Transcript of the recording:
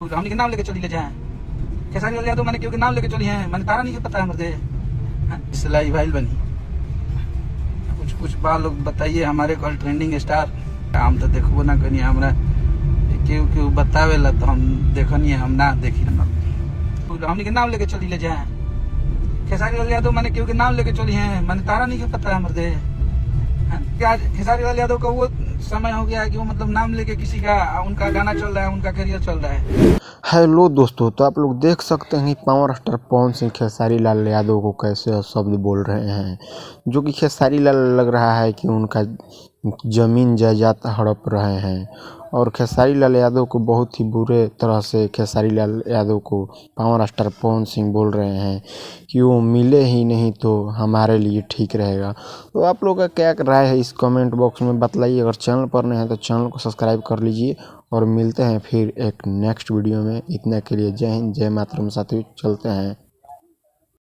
हमने के नाम लेके चली ले जाए खेसारी लाल यादव मैंने क्योंकि नाम लेके चली हैं मैंने तारा नहीं के पता है मर्दे सिलाई भाई बनी कुछ कुछ बात लोग बताइए हमारे कल ट्रेंडिंग स्टार हम तो देखबो ना कनी हमरा क्यों क्यों बतावेला तो हम देखनी हम ना देखी हमने के नाम लेके चली ले जाए खेसारी लाल यादव मैंने क्योंकि नाम लेके चली हैं मैंने तारा नहीं के पता है मर्दे क्या खेसारी लाल यादव का वो समय हो गया है कि वो मतलब नाम लेके किसी का उनका गाना चल रहा है उनका करियर चल रहा है। हेलो दोस्तों, तो आप लोग देख सकते हैं कि पावर स्टार पवन सिंह खेसारी लाल यादव को कैसे शब्द बोल रहे हैं, जो कि खेसारी लाल लग रहा है कि उनका ज़मीन जायदाद हड़प रहे हैं। और खेसारी लाल यादव को बहुत ही बुरे तरह से खेसारी लाल यादव को पावर स्टार पवन सिंह बोल रहे हैं कि वो मिले ही नहीं तो हमारे लिए ठीक रहेगा। तो आप लोग का क्या राय है इस कमेंट बॉक्स में बतलाइए। अगर चैनल पर नहीं है तो चैनल को सब्सक्राइब कर लीजिए और मिलते हैं फिर एक नेक्स्ट वीडियो में। इतना के लिए जय हिंद, जय मातरम साथियों, चलते हैं।